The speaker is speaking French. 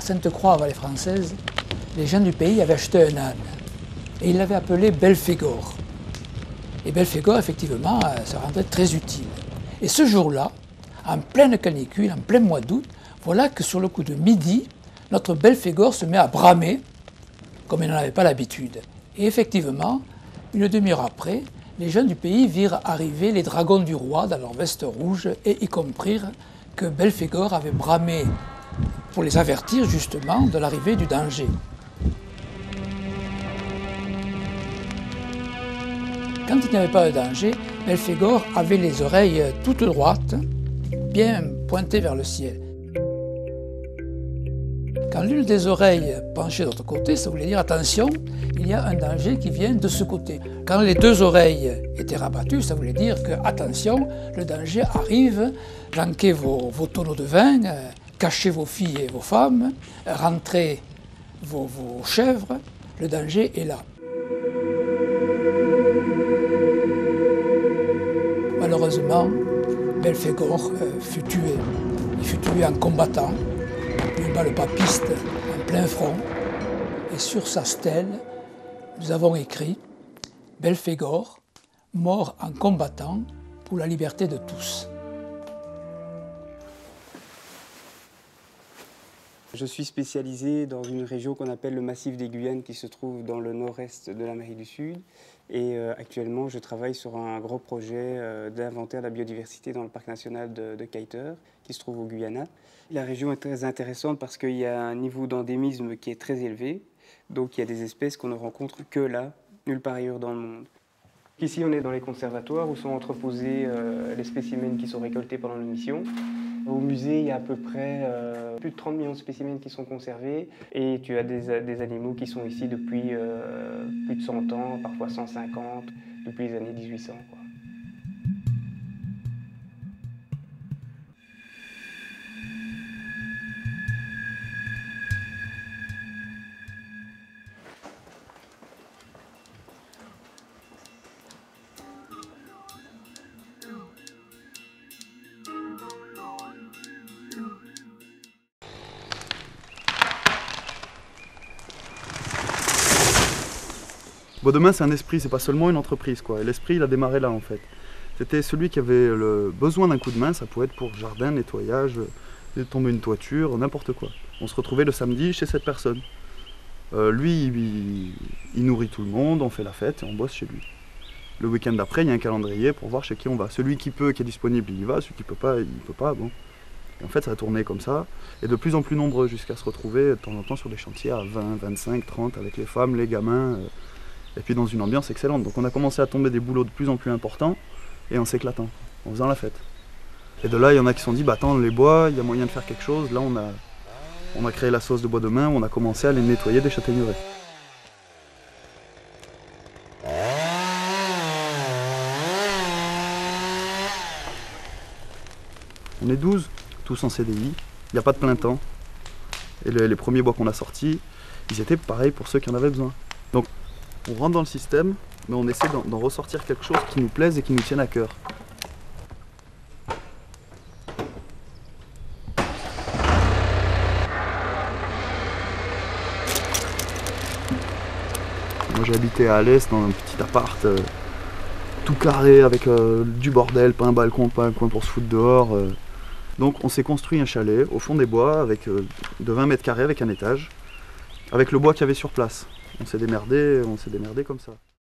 À Sainte-Croix-Vallée-Française, les gens du pays avaient acheté un âne et ils l'avaient appelé Belphégor. Et Belphégor, effectivement, se rendait très utile. Et ce jour-là, en pleine canicule, en plein mois d'août, voilà que sur le coup de midi, notre Belphégor se met à bramer, comme il n'en avait pas l'habitude. Et effectivement, une demi-heure après, les gens du pays virent arriver les dragons du roi dans leur veste rouge et y comprirent que Belphégor avait bramé pour les avertir justement de l'arrivée du danger. Quand il n'y avait pas de danger, Belphégor avait les oreilles toutes droites, bien pointées vers le ciel. Quand l'une des oreilles penchait de l'autre côté, ça voulait dire attention, il y a un danger qui vient de ce côté. Quand les deux oreilles étaient rabattues, ça voulait dire que attention, le danger arrive, flanquez vos tonneaux de vin, cachez vos filles et vos femmes, rentrez vos chèvres, le danger est là. Malheureusement, Belphégor fut tué. Il fut tué en combattant, une balle papiste en plein front. Et sur sa stèle, nous avons écrit « Belphégor, mort en combattant pour la liberté de tous ». Je suis spécialisé dans une région qu'on appelle le massif des Guyanes qui se trouve dans le nord-est de l'Amérique du Sud. Et actuellement, je travaille sur un gros projet d'inventaire de la biodiversité dans le parc national de Kaieteur, qui se trouve au Guyana. La région est très intéressante parce qu'il y a un niveau d'endémisme qui est très élevé. Donc il y a des espèces qu'on ne rencontre que là, nulle part ailleurs dans le monde. Ici, on est dans les conservatoires où sont entreposés les spécimens qui sont récoltés pendant nos missions. Au musée, il y a à peu près plus de 30 millions de spécimens qui sont conservés et tu as des animaux qui sont ici depuis plus de 100 ans, parfois 150, depuis les années 1800, quoi. Bois de Main, c'est un esprit, c'est pas seulement une entreprise, quoi. Et l'esprit, il a démarré là, en fait. C'était celui qui avait le besoin d'un coup de main, ça pouvait être pour jardin, nettoyage, tomber une toiture, n'importe quoi. On se retrouvait le samedi chez cette personne. Lui, il nourrit tout le monde, on fait la fête et on bosse chez lui. Le week-end d'après, il y a un calendrier pour voir chez qui on va. Celui qui peut, qui est disponible, il y va, celui qui peut pas, il peut pas, bon. Et en fait, ça a tourné comme ça, et de plus en plus nombreux, jusqu'à se retrouver de temps en temps sur des chantiers à 20, 25, 30, avec les femmes, les gamins. Et puis dans une ambiance excellente. Donc on a commencé à tomber des boulots de plus en plus importants et en s'éclatant, en faisant la fête. Et de là, il y en a qui se sont dit, bah attends, les bois, il y a moyen de faire quelque chose. Là, on a créé la sauce de Bois de Main, où on a commencé à les nettoyer des châtaigneraies. On est 12, tous en CDI, il n'y a pas de plein temps. Et les premiers bois qu'on a sortis, ils étaient pareils pour ceux qui en avaient besoin. Donc, on rentre dans le système, mais on essaie d'en ressortir quelque chose qui nous plaise et qui nous tienne à cœur. Moi j'ai habité à Alès dans un petit appart tout carré avec du bordel, pas un balcon, pas un coin pour se foutre dehors. Donc on s'est construit un chalet au fond des bois avec, de 20 mètres carrés avec un étage, avec le bois qu'il y avait sur place. On s'est démerdé comme ça.